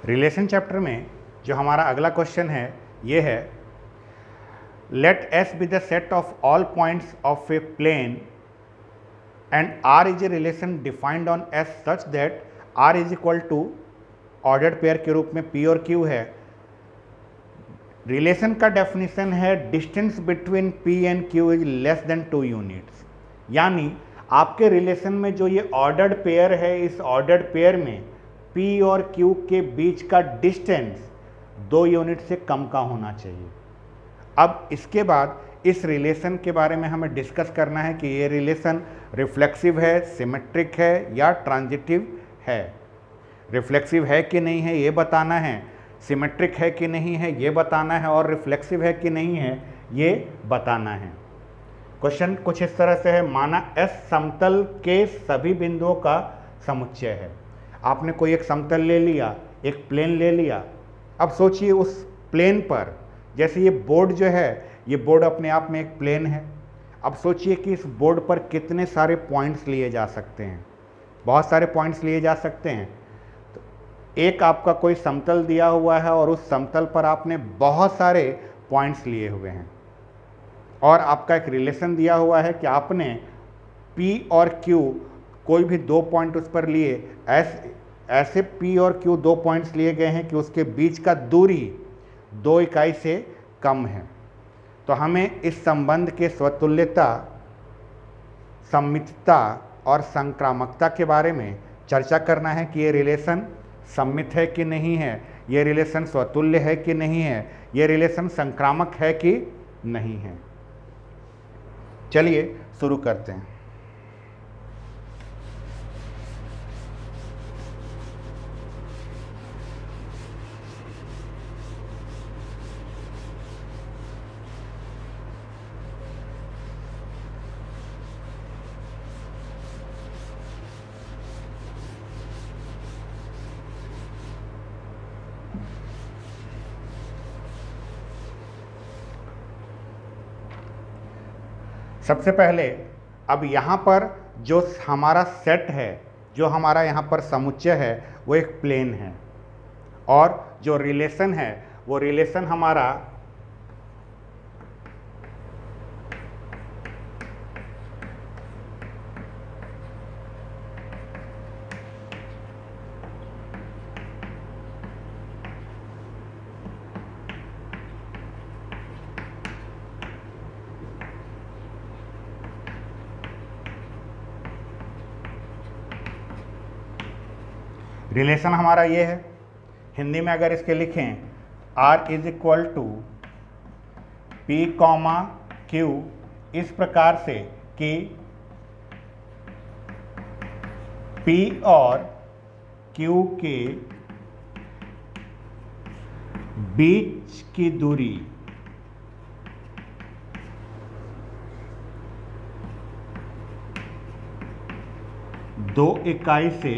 Relation chapter में जो हमारा अगला क्वेश्चन है ये है, let S be the set of all points of a plane and R is a relation defined on S such that R is equal to ordered pair के रूप में पी और क्यू है। रिलेशन का definition है distance between P and Q is less than 2 units, यानी आपके relation में जो ये ऑर्डर्ड पेयर है, इस ऑर्डर्ड पेयर में पी और क्यू के बीच का डिस्टेंस 2 यूनिट से कम का होना चाहिए। अब इसके बाद इस रिलेशन के बारे में हमें डिस्कस करना है कि ये रिलेशन रिफ्लेक्सिव है, सिमेट्रिक है या ट्रांजिटिव है। रिफ्लेक्सिव है कि नहीं है ये बताना है, सिमेट्रिक है कि नहीं है ये बताना है, और रिफ्लेक्सिव है कि नहीं है ये बताना है। क्वेश्चन कुछ इस तरह से है, माना एस समतल के सभी बिंदुओं का समुच्चय है। आपने कोई एक समतल ले लिया, एक प्लेन ले लिया। अब सोचिए उस प्लेन पर, जैसे ये बोर्ड जो है, ये बोर्ड अपने आप में एक प्लेन है। अब सोचिए कि इस बोर्ड पर कितने सारे पॉइंट्स लिए जा सकते हैं। बहुत सारे पॉइंट्स लिए जा सकते हैं। तो एक आपका कोई समतल दिया हुआ है और उस समतल पर आपने बहुत सारे पॉइंट्स लिए हुए हैं, और आपका एक रिलेशन दिया हुआ है कि आपने P और Q कोई भी 2 पॉइंट उस पर लिए, ऐसे P और Q 2 पॉइंट्स लिए गए हैं कि उसके बीच का दूरी 2 इकाई से कम है। तो हमें इस संबंध के स्वतुल्यता, सममितता और संक्रामकता के बारे में चर्चा करना है कि ये रिलेशन सममित है कि नहीं है, ये रिलेशन स्वतुल्य है कि नहीं है, ये रिलेशन संक्रामक है कि नहीं है। चलिए शुरू करते हैं। सबसे पहले अब यहाँ पर जो हमारा सेट है, जो हमारा यहाँ पर समुच्चय है, वो एक प्लेन है, और जो रिलेशन है वो रिलेशन हमारा रिलेशन हमारा ये है। हिंदी में अगर इसके लिखें, R is equal to P comma Q, इस प्रकार से कि P और Q के बीच की दूरी दो इकाई से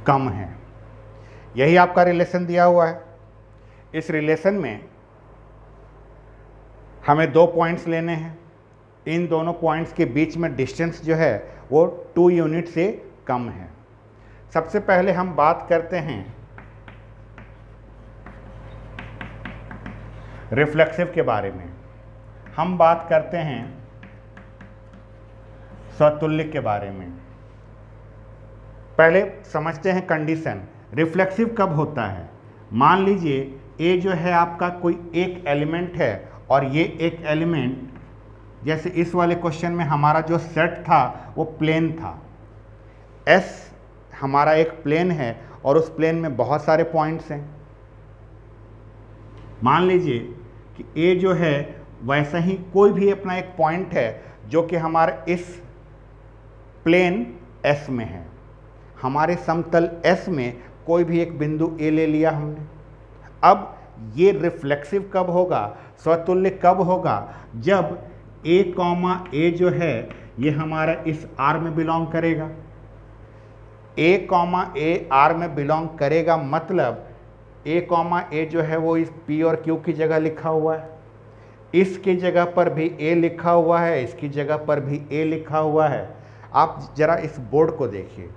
कम है। यही आपका रिलेशन दिया हुआ है। इस रिलेशन में हमें 2 पॉइंट्स लेने हैं। इन दोनों पॉइंट्स के बीच में डिस्टेंस जो है वो 2 यूनिट से कम है। सबसे पहले हम बात करते हैं रिफ्लेक्सिव के बारे में। हम बात करते हैं स्वतुल्य के बारे में। पहले समझते हैं कंडीशन। रिफ्लेक्सिव कब होता है? मान लीजिए ए जो है आपका कोई एक एलिमेंट है, और ये एक एलिमेंट, जैसे इस वाले क्वेश्चन में हमारा जो सेट था वो प्लेन था। एस हमारा एक प्लेन है और उस प्लेन में बहुत सारे पॉइंट्स हैं। मान लीजिए कि ए जो है वैसा ही कोई भी अपना एक पॉइंट है जो कि हमारे इस प्लेन एस में है। हमारे समतल एस में कोई भी एक बिंदु ए ले लिया हमने। अब ये रिफ्लेक्सिव कब होगा, स्वतुल्य कब होगा? जब ए कॉमा ए जो है ये हमारा इस आर में बिलोंग करेगा। ए कॉमा ए आर में बिलोंग करेगा, मतलब ए कॉमा ए जो है वो इस पी और क्यू की जगह लिखा हुआ है, इसकी जगह पर भी ए लिखा हुआ है, इसकी जगह पर भी ए लिखा हुआ है। आप जरा इस बोर्ड को देखिए,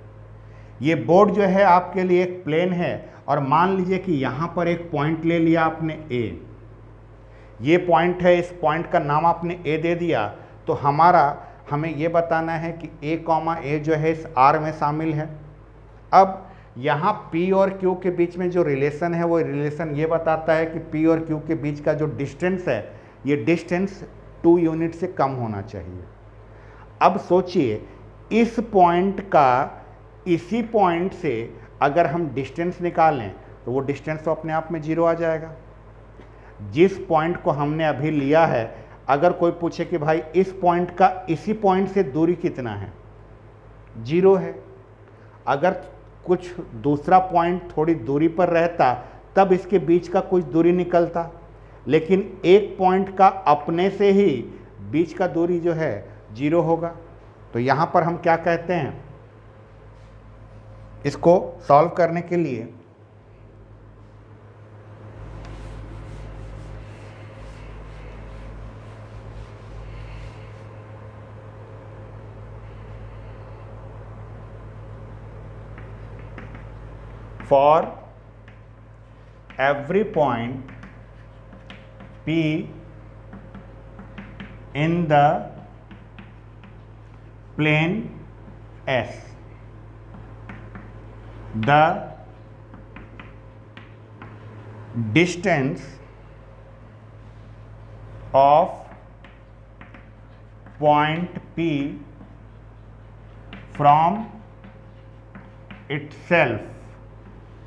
ये बोर्ड जो है आपके लिए एक प्लेन है और मान लीजिए कि यहाँ पर एक पॉइंट ले लिया आपने ए, ये पॉइंट है, इस पॉइंट का नाम आपने ए दे दिया, तो हमें ये बताना है कि ए कॉमा ए जो है इस आर में शामिल है। अब यहाँ P और Q के बीच में जो रिलेशन है वो रिलेशन ये बताता है कि P और Q के बीच का जो डिस्टेंस है ये डिस्टेंस 2 यूनिट से कम होना चाहिए। अब सोचिए इस पॉइंट का इसी पॉइंट से अगर हम डिस्टेंस निकालें तो वो डिस्टेंस तो अपने आप में 0 आ जाएगा। जिस पॉइंट को हमने अभी लिया है, अगर कोई पूछे कि भाई इस पॉइंट का इसी पॉइंट से दूरी कितना है, 0 है। अगर कुछ दूसरा पॉइंट थोड़ी दूरी पर रहता तब इसके बीच का कुछ दूरी निकलता, लेकिन एक पॉइंट का अपने से ही बीच का दूरी जो है 0 होगा। तो यहाँ पर हम क्या कहते हैं, इसको सॉल्व करने के लिए for every point P in the plane S, the distance of point P from itself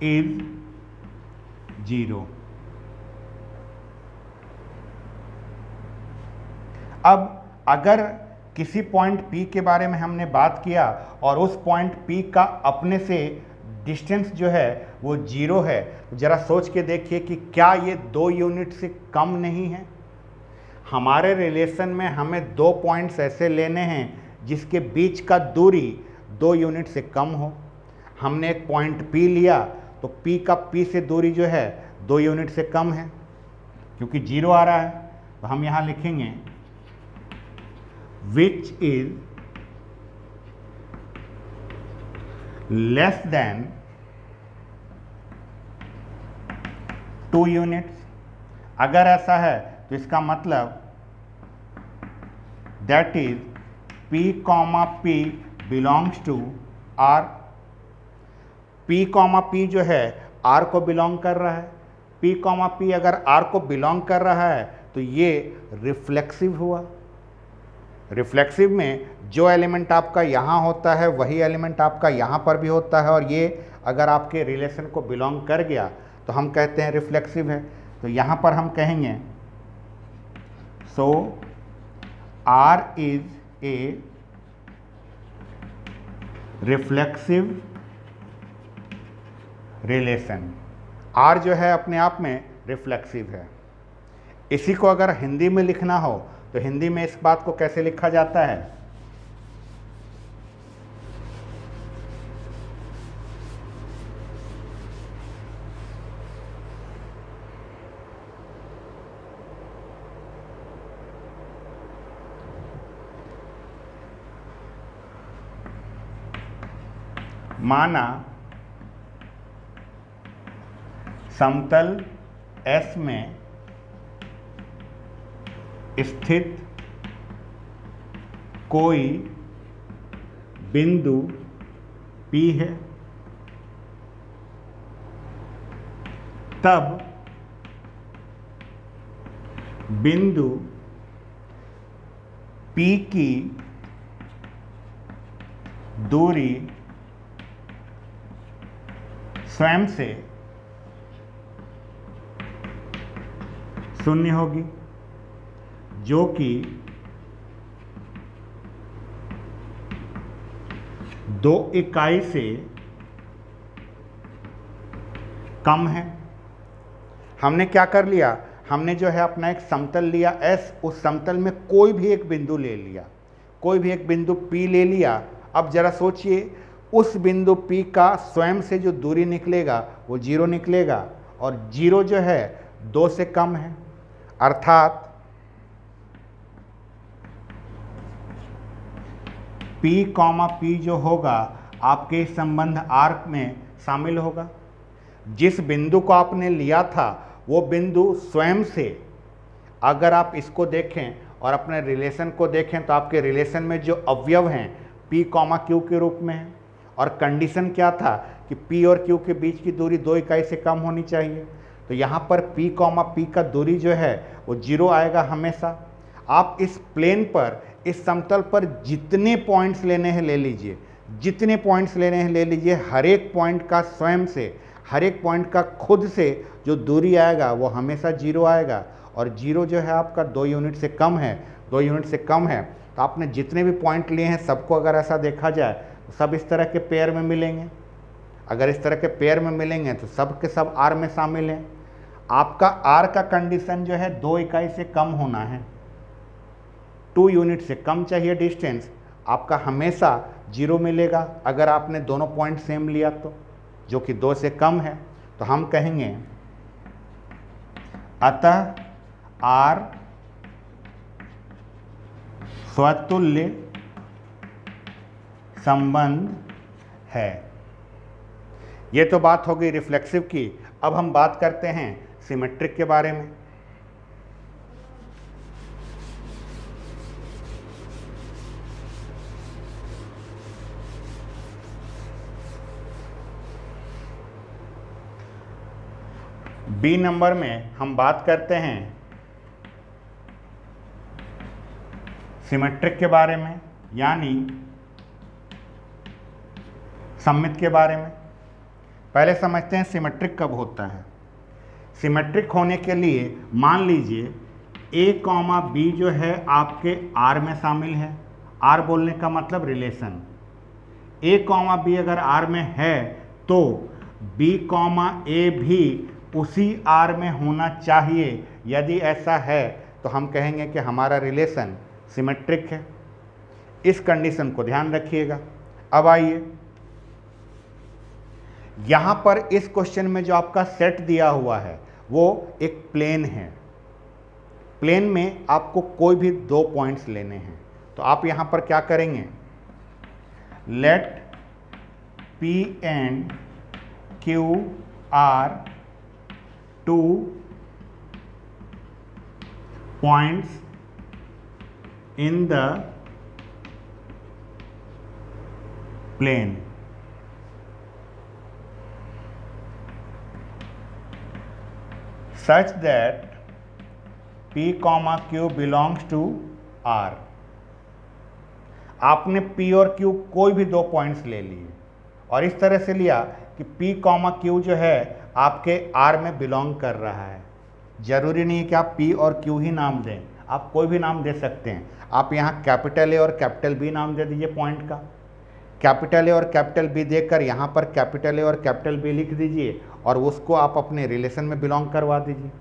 is 0। अब अगर किसी पॉइंट P के बारे में हमने बात किया और उस पॉइंट P का अपने से डिस्टेंस जो है वो 0 है, तो ज़रा सोच के देखिए कि क्या ये 2 यूनिट से कम नहीं है। हमारे रिलेशन में हमें 2 पॉइंट्स ऐसे लेने हैं जिसके बीच का दूरी 2 यूनिट से कम हो। हमने एक पॉइंट P लिया तो P का P से दूरी जो है 2 यूनिट से कम है, क्योंकि 0 आ रहा है, तो हम यहाँ लिखेंगे which is less than 2 units. अगर ऐसा है तो इसका मतलब that is P comma P belongs to R। P comma P जो है R को बिलोंग कर रहा है। P कॉमा P अगर R को बिलोंग कर रहा है तो ये रिफ्लेक्सिव हुआ। रिफ्लेक्सिव में जो एलिमेंट आपका यहाँ होता है वही एलिमेंट आपका यहाँ पर भी होता है, और ये अगर आपके रिलेशन को बिलोंग कर गया तो हम कहते हैं रिफ्लेक्सिव है। तो यहाँ पर हम कहेंगे सो R is a reflexive relation. R जो है अपने आप में रिफ्लेक्सिव है। इसी को अगर हिंदी में लिखना हो तो हिंदी में इस बात को कैसे लिखा जाता है, माना समतल S में स्थित कोई बिंदु P है, तब बिंदु P की दूरी स्वयं से 0 होगी, जो कि 2 इकाई से कम है। हमने क्या कर लिया, हमने जो है अपना एक समतल लिया S, उस समतल में कोई भी एक बिंदु ले लिया, कोई भी एक बिंदु P ले लिया। अब जरा सोचिए उस बिंदु P का स्वयं से जो दूरी निकलेगा वो 0 निकलेगा, और 0 जो है 2 से कम है, अर्थात P कॉमा P जो होगा आपके इस संबंध R में शामिल होगा। जिस बिंदु को आपने लिया था वो बिंदु स्वयं से, अगर आप इसको देखें और अपने रिलेशन को देखें तो आपके रिलेशन में जो अवयव हैं P, Q के रूप में है, और कंडीशन क्या था कि P और Q के बीच की दूरी 2 इकाई से कम होनी चाहिए। तो यहाँ पर P, P का दूरी जो है वो 0 आएगा हमेशा। आप इस प्लेन पर, इस समतल पर जितने पॉइंट्स लेने हैं ले लीजिए, जितने पॉइंट्स लेने हैं ले लीजिए। हर एक पॉइंट का स्वयं से, हर एक पॉइंट का खुद से जो दूरी आएगा वो हमेशा 0 आएगा, और 0 जो है आपका 2 यूनिट से कम है, 2 यूनिट से कम है। तो आपने जितने भी पॉइंट लिए हैं सबको अगर ऐसा देखा जाए तो सब इस तरह के पेयर में मिलेंगे। अगर इस तरह के पेयर में मिलेंगे तो सब के सब R में शामिल हैं। आपका R का कंडीशन जो है 2 इकाई से कम होना है, 2 यूनिट से कम चाहिए डिस्टेंस, आपका हमेशा 0 मिलेगा अगर आपने दोनों पॉइंट सेम लिया तो, जो कि 2 से कम है। तो हम कहेंगे अतः R स्वतुल्य संबंध है। ये तो बात हो गई रिफ्लेक्सिव की। अब हम बात करते हैं सिमेट्रिक के बारे में। बी नंबर में हम बात करते हैं सिमेट्रिक के बारे में, यानी सममित के बारे में। पहले समझते हैं सिमेट्रिक कब होता है। सिमेट्रिक होने के लिए मान लीजिए A, B जो है आपके R में शामिल है। R बोलने का मतलब रिलेशन। A, B अगर R में है तो B, A भी उसी R में होना चाहिए। यदि ऐसा है तो हम कहेंगे कि हमारा रिलेशन सिमेट्रिक है। इस कंडीशन को ध्यान रखिएगा। अब आइए, यहाँ पर इस क्वेश्चन में जो आपका सेट दिया हुआ है वो एक प्लेन है। प्लेन में आपको कोई भी 2 पॉइंट्स लेने हैं। तो आप यहाँ पर क्या करेंगे, late P and Q are 2 points in the plane. Such that P, Q belongs to R. आपने P और Q कोई भी 2 पॉइंट्स ले लिए और इस तरह से लिया कि P, Q जो है आपके R में बिलोंग कर रहा है। जरूरी नहीं है कि आप P और Q ही नाम दें, आप कोई भी नाम दे सकते हैं। आप यहाँ कैपिटल A और कैपिटल B नाम दे दीजिए पॉइंट का। कैपिटल A और कैपिटल B देकर यहाँ पर कैपिटल A और कैपिटल B लिख दीजिए और उसको आप अपने रिलेशन में बिलोंग करवा दीजिए।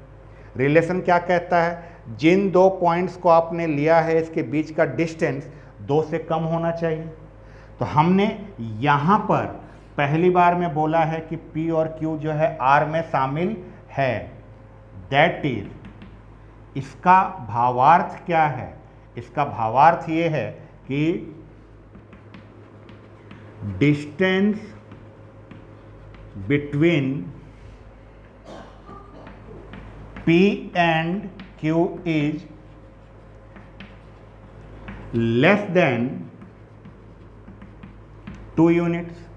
रिलेशन क्या कहता है, जिन 2 पॉइंट्स को आपने लिया है इसके बीच का डिस्टेंस 2 से कम होना चाहिए। तो हमने यहाँ पर पहली बार में बोला है कि P और Q जो है R में शामिल है। दैट इज, इसका भावार्थ क्या है? इसका भावार्थ ये है कि distance between P and Q is less than 2 units.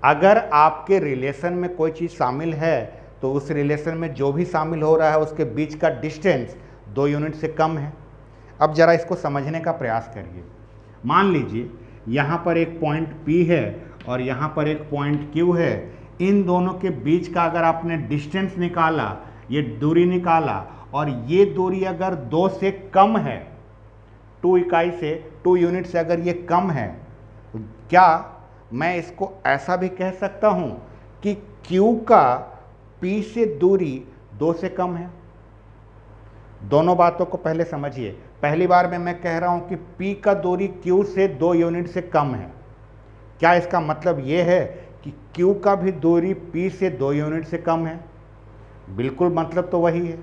अगर आपके रिलेशन में कोई चीज़ शामिल है तो उस रिलेशन में जो भी शामिल हो रहा है उसके बीच का डिस्टेंस 2 यूनिट से कम है। अब जरा इसको समझने का प्रयास करिए। मान लीजिए यहाँ पर एक पॉइंट P है और यहाँ पर एक पॉइंट Q है। इन दोनों के बीच का अगर आपने डिस्टेंस निकाला, ये दूरी निकाला, और ये दूरी अगर 2 से कम है, 2 इकाई से, 2 यूनिट से अगर ये कम है, तो क्या मैं इसको ऐसा भी कह सकता हूँ कि Q का P से दूरी 2 से कम है? दोनों बातों को पहले समझिए। पहली बार में मैं कह रहा हूं कि P का दूरी Q से 2 यूनिट से कम है। क्या इसका मतलब ये है कि Q का भी दूरी P से 2 यूनिट से कम है? बिल्कुल, मतलब तो वही है।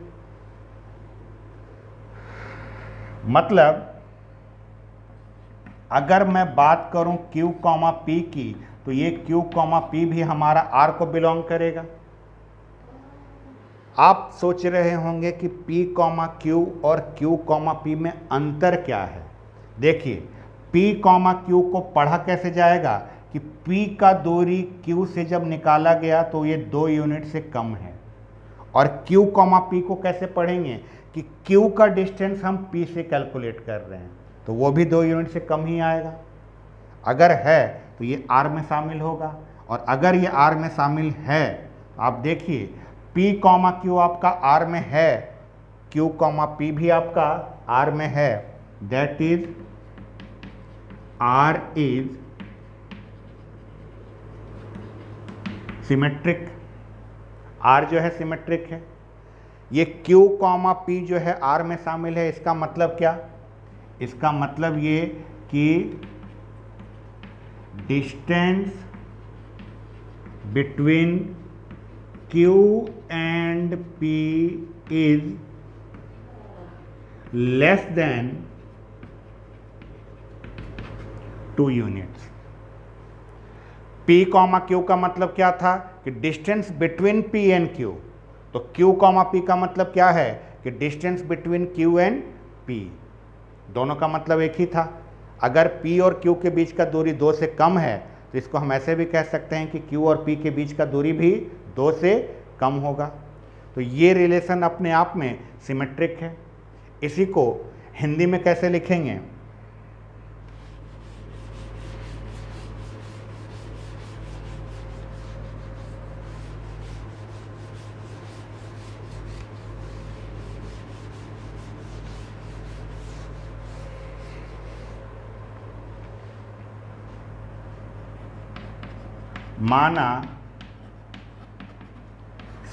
मतलब अगर मैं बात करूं Q, P की, तो ये Q, P भी हमारा R को बिलोंग करेगा। आप सोच रहे होंगे कि P, Q और Q, P में अंतर क्या है। देखिए, P, Q को पढ़ा कैसे जाएगा कि P का दूरी Q से जब निकाला गया तो ये 2 यूनिट से कम है, और Q, P को कैसे पढ़ेंगे कि Q का डिस्टेंस हम P से कैलकुलेट कर रहे हैं, तो वो भी 2 यूनिट से कम ही आएगा। अगर है तो ये R में शामिल होगा, और अगर ये R में शामिल है, आप देखिए P, Q आपका R में है, Q, P भी आपका R में है, that is R is symmetric. R जो है सिमेट्रिक है। ये Q, P जो है R में शामिल है, इसका मतलब क्या? इसका मतलब ये कि distance between Q and P is less than 2 units. P, Q का मतलब क्या था कि distance between P and Q, तो Q, P का मतलब क्या है कि distance between Q and P, दोनों का मतलब एक ही था। अगर P और Q के बीच का दूरी 2 से कम है, तो इसको हम ऐसे भी कह सकते हैं कि Q और P के बीच का दूरी भी 2 से कम होगा। तो ये रिलेशन अपने आप में सिमेट्रिक है। इसी को हिंदी में कैसे लिखेंगे? माना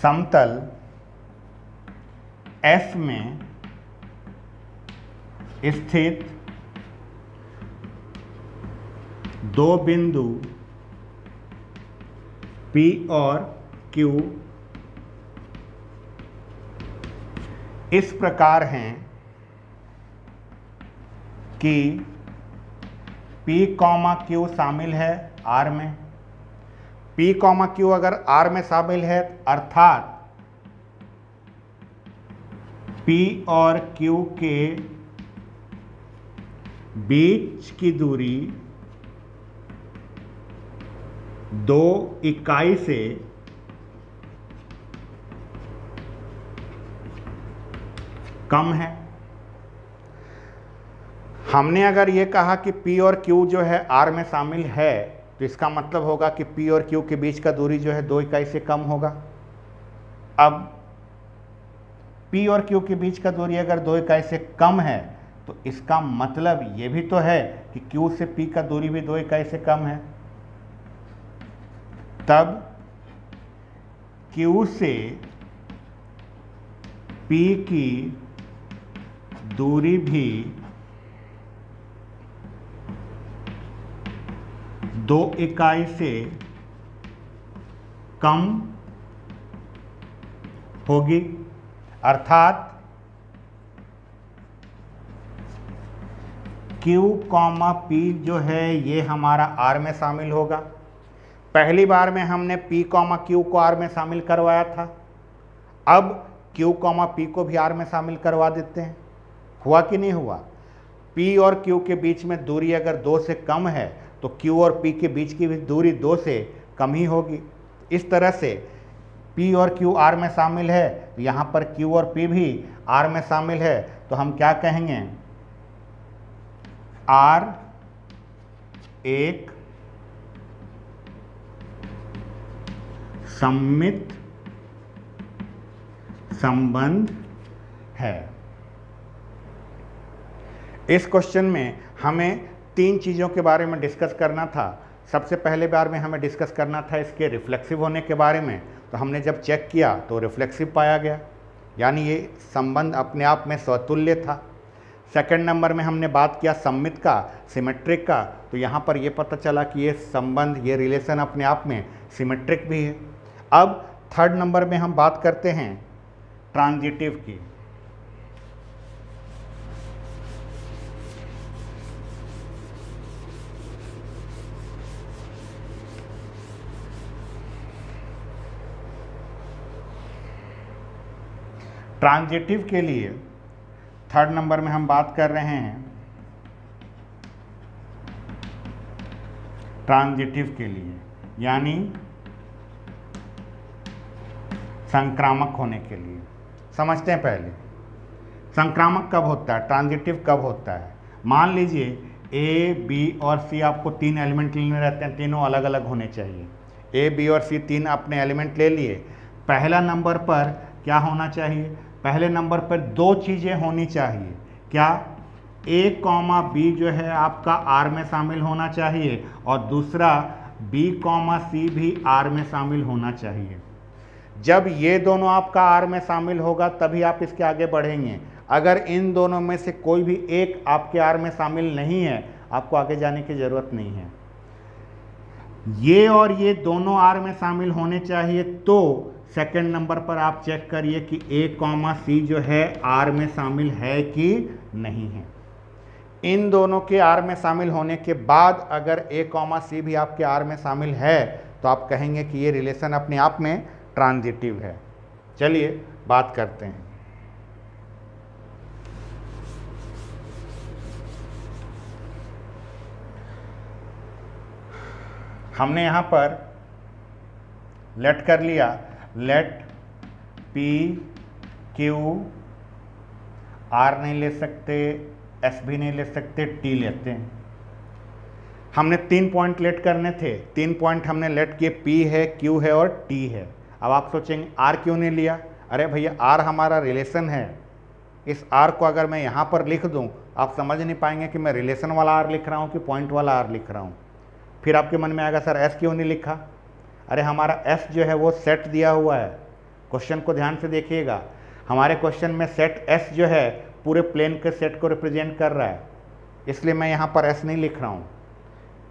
समतल S में स्थित 2 बिंदु P और Q इस प्रकार हैं कि P, Q शामिल है R में। P, Q अगर R में शामिल है, अर्थात P और Q के बीच की दूरी 2 इकाई से कम है। हमने अगर ये कहा कि P और Q जो है R में शामिल है, तो इसका मतलब होगा कि P और Q के बीच का दूरी जो है 2 इकाई से कम होगा। अब P और Q के बीच का दूरी अगर 2 इकाई से कम है, तो इसका मतलब ये भी तो है कि Q से P का दूरी भी 2 इकाई से कम है। तब Q से P की दूरी भी 2 इकाई से कम होगी, अर्थात Q, P जो है ये हमारा R में शामिल होगा। पहली बार में हमने P, Q को R में शामिल करवाया था। अब Q, P को भी R में शामिल करवा देते हैं। हुआ कि नहीं हुआ? P और Q के बीच में दूरी अगर 2 से कम है, तो Q और P के बीच की भी दूरी 2 से कम ही होगी। इस तरह से P और Q R में शामिल है, तो यहाँ पर Q और P भी R में शामिल है, तो हम क्या कहेंगे? R एक सममित संबंध है। इस क्वेश्चन में हमें 3 चीज़ों के बारे में डिस्कस करना था। सबसे पहले बार में हमें डिस्कस करना था इसके रिफ्लेक्सिव होने के बारे में, तो हमने जब चेक किया तो रिफ्लेक्सिव पाया गया, यानी ये संबंध अपने आप में स्वतुल्य था। सेकंड नंबर में हमने बात किया सममित का, सिमेट्रिक का, तो यहाँ पर ये पता चला कि ये संबंध, ये रिलेशन अपने आप में सिमेट्रिक भी है। अब थर्ड नंबर में हम बात करते हैं ट्रांजिटिव की। ट्रांजिटिव के लिए थर्ड नंबर में हम बात कर रहे हैं ट्रांजिटिव के लिए, यानी संक्रामक होने के लिए। समझते हैं पहले संक्रामक कब होता है, ट्रांजिटिव कब होता है। मान लीजिए ए, बी और सी आपको 3 एलिमेंट लेने रहते हैं, तीनों अलग अलग होने चाहिए। ए, बी और सी 3 अपने एलिमेंट ले लिए। पहला नंबर पर क्या होना चाहिए, पहले नंबर पर 2 चीज़ें होनी चाहिए। क्या, ए कॉमा बी जो है आपका आर में शामिल होना चाहिए, और दूसरा बी कॉमा सी भी आर में शामिल होना चाहिए। जब ये दोनों आपका आर में शामिल होगा तभी आप इसके आगे बढ़ेंगे। अगर इन दोनों में से कोई भी एक आपके आर में शामिल नहीं है, आपको आगे जाने की ज़रूरत नहीं है। ये और ये दोनों आर में शामिल होने चाहिए, तो सेकंड नंबर पर आप चेक करिए कि ए कॉमा सी जो है आर में शामिल है कि नहीं है। इन दोनों के आर में शामिल होने के बाद अगर ए कॉमा सी भी आपके आर में शामिल है तो आप कहेंगे कि ये रिलेशन अपने आप में ट्रांजिटिव है। चलिए बात करते हैं। हमने यहाँ पर लेट कर लिया, लेट पी क्यू, आर नहीं ले सकते, एस भी नहीं ले सकते, टी लेते हैं। हमने 3 पॉइंट लेट करने थे, 3 पॉइंट हमने लेट किए, पी है, क्यू है और टी है। अब आप सोचेंगे आर क्यों नहीं लिया। अरे भैया आर हमारा रिलेशन है, इस आर को अगर मैं यहाँ पर लिख दूँ आप समझ नहीं पाएंगे कि मैं रिलेशन वाला आर लिख रहा हूँ कि पॉइंट वाला आर लिख रहा हूँ। फिर आपके मन में आएगा सर एस क्यों नहीं लिखा। अरे हमारा एस जो है वो सेट दिया हुआ है। क्वेश्चन को ध्यान से देखिएगा, हमारे क्वेश्चन में सेट एस जो है पूरे प्लेन के सेट को रिप्रेजेंट कर रहा है, इसलिए मैं यहाँ पर एस नहीं लिख रहा हूँ।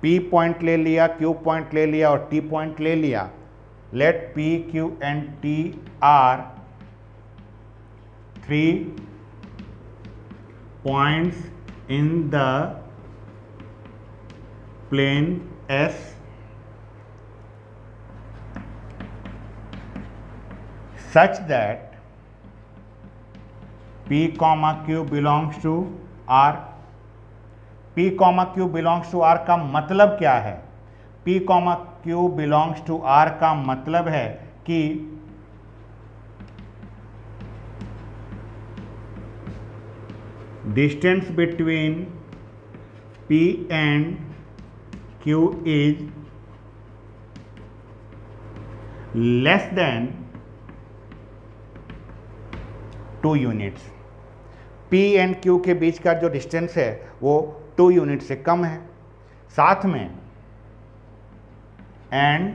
पी पॉइंट ले लिया, क्यू पॉइंट ले लिया और टी पॉइंट ले लिया। Let P Q and T are 3 points in the plane S such that P comma Q belongs to R। P comma Q belongs to R का मतलब क्या है? P comma Q belongs to R का मतलब है कि distance between P and Q is less than 2 units. P and Q के बीच का जो डिस्टेंस है वो 2 यूनिट से कम है। साथ में and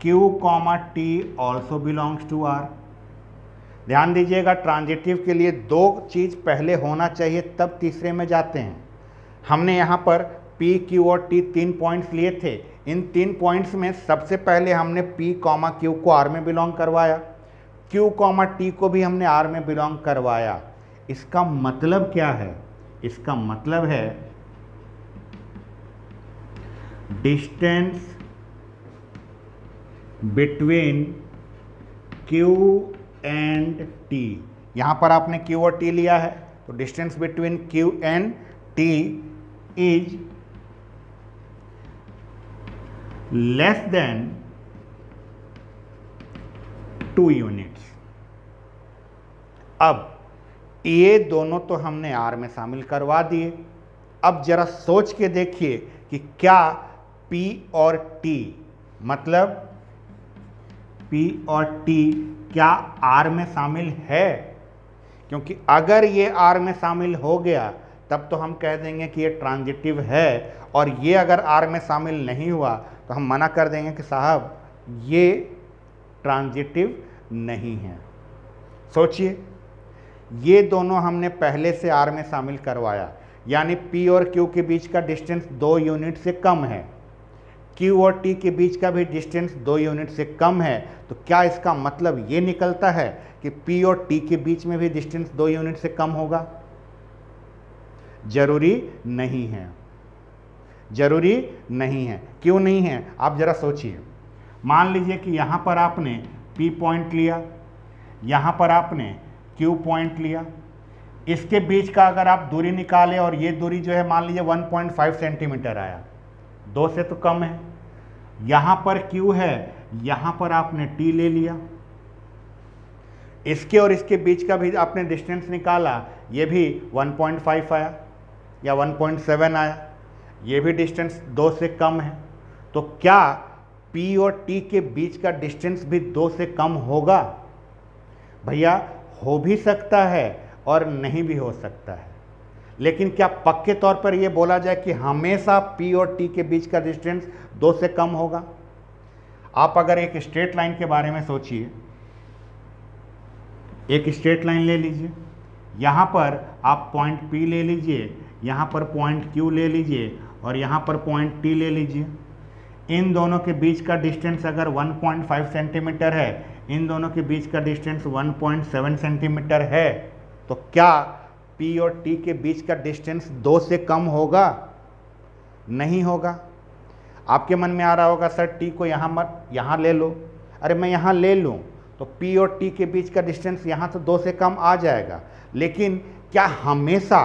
Q comma T also belongs to R। ध्यान दीजिएगा, ट्रांजिटिव के लिए 2 चीज़ पहले होना चाहिए तब तीसरे में जाते हैं। हमने यहाँ पर P, Q और T 3 पॉइंट्स लिए थे। इन 3 पॉइंट्स में सबसे पहले हमने P कॉमा Q को R में बिलोंग करवाया, Q कॉमा T को भी हमने R में बिलोंग करवाया। इसका मतलब क्या है? इसका मतलब है distance between Q and T। यहाँ पर आपने Q और T लिया है तो distance between Q and T is less than 2 units. अब ये दोनों तो हमने R में शामिल करवा दिए। अब जरा सोच के देखिए कि क्या P और T मतलब P और T क्या R में शामिल है? क्योंकि अगर ये R में शामिल हो गया तब तो हम कह देंगे कि ये ट्रांजिटिव है, और ये अगर R में शामिल नहीं हुआ तो हम मना कर देंगे कि साहब ये ट्रांजिटिव नहीं है। सोचिए, ये दोनों हमने पहले से R में शामिल करवाया, यानी P और Q के बीच का डिस्टेंस 2 यूनिट से कम है, Q और T के बीच का भी डिस्टेंस 2 यूनिट से कम है। तो क्या इसका मतलब ये निकलता है कि P और T के बीच में भी डिस्टेंस 2 यूनिट से कम होगा? जरूरी नहीं है, जरूरी नहीं है। क्यों नहीं है? आप जरा सोचिए। मान लीजिए कि यहाँ पर आपने P पॉइंट लिया, यहाँ पर आपने Q पॉइंट लिया, इसके बीच का अगर आप दूरी निकालें और ये दूरी जो है मान लीजिए 1.5 सेंटीमीटर आया, 2 से तो कम है। यहाँ पर Q है, यहाँ पर आपने T ले लिया, इसके और इसके बीच का भी आपने डिस्टेंस निकाला, ये भी 1.5 आया या 1.7 आया, ये भी डिस्टेंस 2 से कम है। तो क्या P और T के बीच का डिस्टेंस भी 2 से कम होगा? भैया हो भी सकता है और नहीं भी हो सकता है, लेकिन क्या पक्के तौर पर यह बोला जाए कि हमेशा P और T के बीच का डिस्टेंस 2 से कम होगा? आप अगर एक स्ट्रेट लाइन के बारे में सोचिए, एक स्ट्रेट लाइन ले लीजिए, यहाँ पर आप पॉइंट P ले लीजिए, यहाँ पर पॉइंट Q ले लीजिए और यहाँ पर पॉइंट T ले लीजिए। इन दोनों के बीच का डिस्टेंस अगर 1.5 सेंटीमीटर है, इन दोनों के बीच का डिस्टेंस 1.7 सेंटीमीटर है, तो क्या P और T के बीच का डिस्टेंस 2 से कम होगा? नहीं होगा। आपके मन में आ रहा होगा सर T को यहाँ मत, यहाँ ले लो। अरे मैं यहाँ ले लूँ तो P और T के बीच का डिस्टेंस यहाँ तो 2 से कम आ जाएगा, लेकिन क्या हमेशा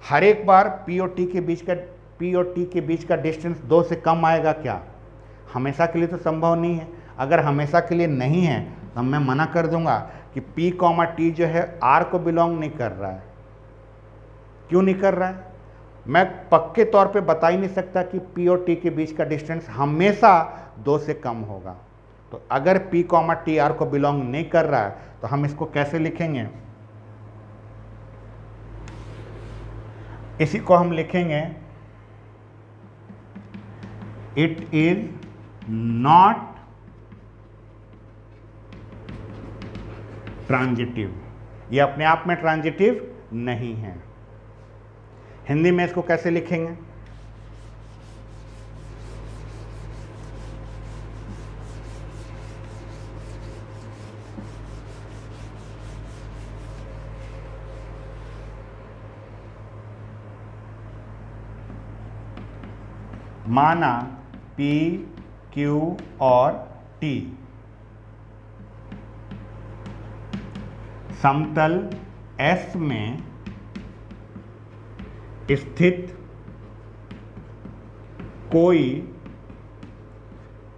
हर एक बार P और T के बीच का डिस्टेंस 2 से कम आएगा? क्या हमेशा के लिए तो संभव नहीं है। अगर हमेशा के लिए नहीं है तो मैं मना कर दूंगा कि P, T जो है R को बिलोंग नहीं कर रहा है। क्यों नहीं कर रहा है? मैं पक्के तौर पे बता ही नहीं सकता कि P और T के बीच का डिस्टेंस हमेशा 2 से कम होगा। तो अगर P, T R को बिलोंग नहीं कर रहा है तो हम इसको कैसे लिखेंगे? इसी को हम लिखेंगे इट इज नॉट ट्रांजिटिव। ये अपने आप में ट्रांजिटिव नहीं है। हिंदी में इसको कैसे लिखेंगे? माना P, Q और T समतल S में स्थित कोई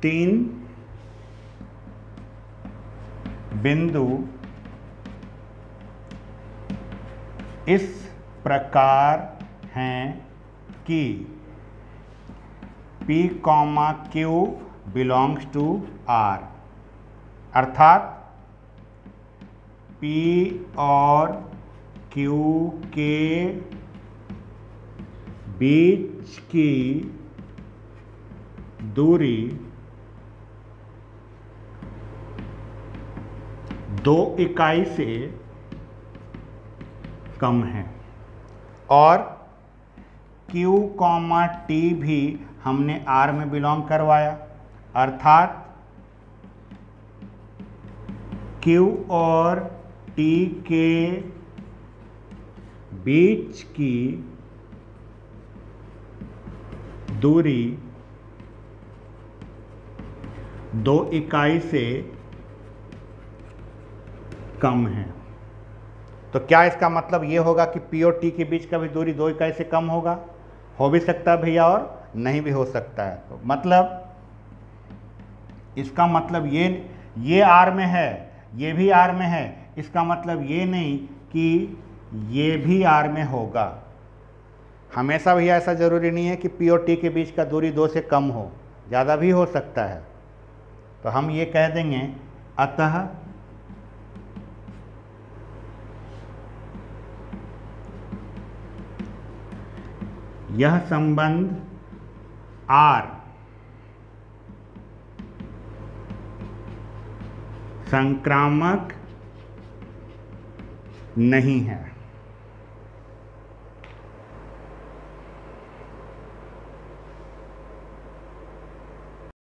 3 बिंदु इस प्रकार हैं कि P, Q belongs to R, अर्थात P और Q के बीच की दूरी 2 इकाई से कम है और Q, T भी हमने R में बिलोंग करवाया, अर्थात Q और T के बीच की दूरी 2 इकाई से कम है। तो क्या इसका मतलब ये होगा कि P और T के बीच का भी दूरी 2 इकाई से कम होगा? हो भी सकता है भैया और नहीं भी हो सकता है। तो मतलब इसका मतलब ये R में है, ये भी R में है, इसका मतलब ये नहीं कि ये भी R में होगा। हमेशा भैया ऐसा ज़रूरी नहीं है कि P और T के बीच का दूरी 2 से कम हो, ज़्यादा भी हो सकता है। तो हम ये कह देंगे अतः यह संबंध R संक्रामक नहीं है।